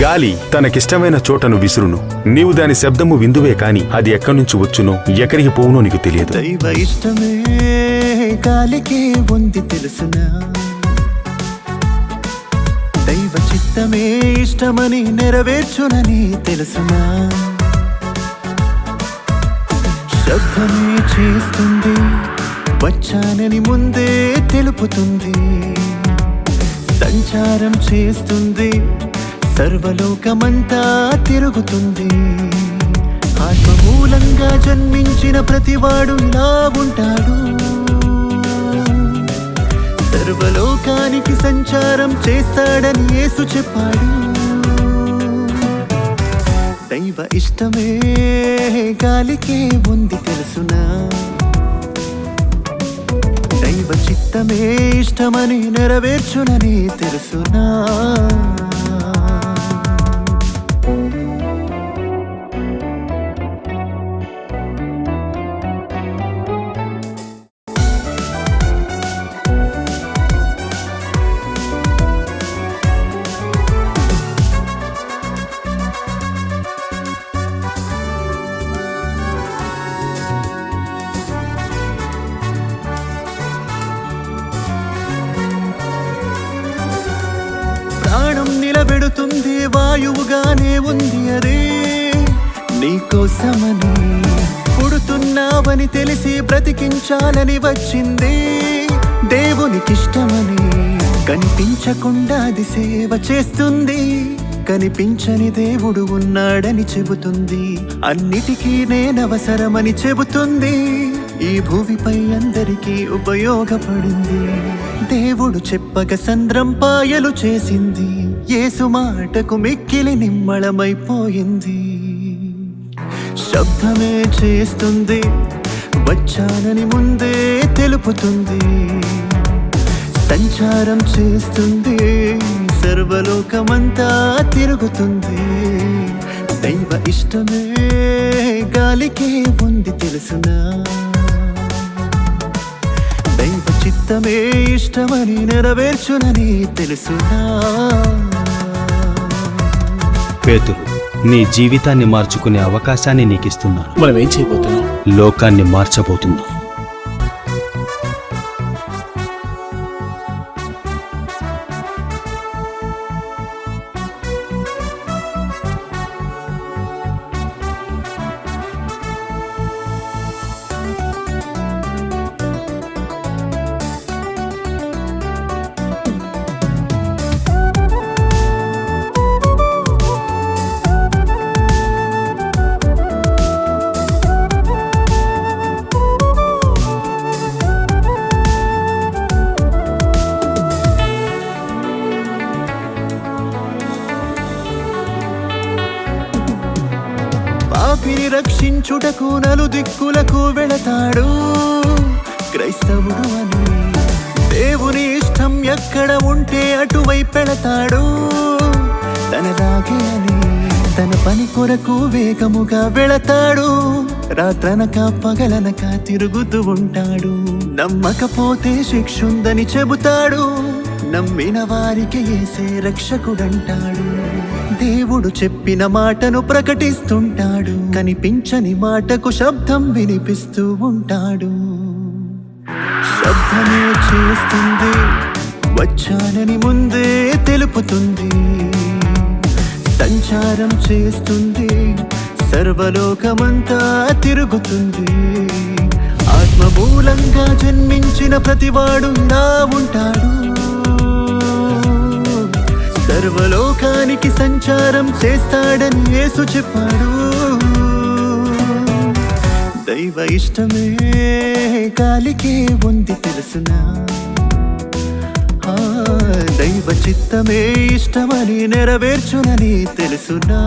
గాలి తనకిష్టమైన చోటను విసురును. నీవు దాని శబ్దము విందువే కాని అది ఎక్కడ్నుంచి వచ్చునో ఎక్కడికి పోవునో నీకు తెలియదు. దైవ ఇష్టమే గాలికే ఉంది తెలుసునా, దైవ చిత్తమే ఇష్టమని నెరవేర్చునని తెలుసునా. శబ్దమే చేస్తుంది, వచ్చానని ముందే తెలుపుతుంది. సంచారం చేస్తుంది, సర్వలోకమంతా తిరుగుతుంది. ఆత్మ మూలంగా జన్మించిన ప్రతివాడు ఇలా ఉంటాడు. సర్వలోకానికి సంచారం చేస్తాడని యేసు చెప్పాడు. దైవ ఇష్టమే గాలికే ఉంది తెలుసునా, దైవ చిత్తమే ఇష్టమని నెరవేర్చునని తెలుసునా. ప్రాణం నిలబెడుతుంది, వాయువుగానే ఉంది అదే నీకోసమని. పుడుతున్నావని తెలిసి బ్రతికించాలని వచ్చింది దేవునికిష్టమని. కనిపించకుండా అది సేవ చేస్తుంది, కనిపించని దేవుడు ఉన్నాడని చెబుతుంది. అన్నిటికీ నేనవసరమని చెబుతుంది. ఈ భూమిపై అందరికీ ఉపయోగపడింది. దేవుడు చెప్పక సంద్రం పాయలు చేసింది. యేసు మాటకు మిక్కిలి నిమ్మళమైపోయింది. శబ్దమే చేస్తుంది, వచ్చానని ముందే తెలుపుతుంది. సంచారం చేస్తుంది, సర్వలోకమంతా తిరుగుతుంది. దైవ ఇష్టమే గాలికే ఉంది తెలుసునా, దైవ చిత్తమే ఇష్టమని నెరవేర్చునని తెలుసునా. పేతురు, నీ జీవితాన్ని మార్చుకునే అవకాశాన్ని నీకిస్తున్నాను. మనం ఏం చేయబోతున్నాం? లోకాన్ని మార్చబోతున్నాం. పాపిని రక్షించుటకు నలుదిక్కులకు వెళతాడు క్రైస్తవుడు అని. దేవుని ఇష్టం ఎక్కడ ఉంటే అటువైపు వెళతాడు తనలాగే అని. తన పని కొరకు వేగముగా వెళతాడు, రాత్రనక పగలనక తిరుగుతూ ఉంటాడు. నమ్మకపోతే శిక్షుందని చెబుతాడు, నమ్మిన వారికి యేసే రక్షకుడంటాడు. దేవుడు చెప్పిన మాటను ప్రకటిస్తుంటాడు, కనిపించని మాటకు శబ్దం వినిపిస్తూ ఉంటాడు. శబ్దమే చేస్తుంది, వచ్చానని ముందే తెలుపుతుంది. సంచారం చేస్తుంది, సర్వలోకమంతా తిరుగుతుంది. ఆత్మ మూలంగా జన్మించిన ప్రతివాడు ఇలా ఉంటాడు. సర్వలోకానికి సంచారం చేస్తాడని యేసు చెప్పాడు. దైవ ఇష్టమే గాలికే ఉంది తెలుసునా, దైవ చిత్తమే ఇష్టమని నెరవేర్చునని తెలుసునా.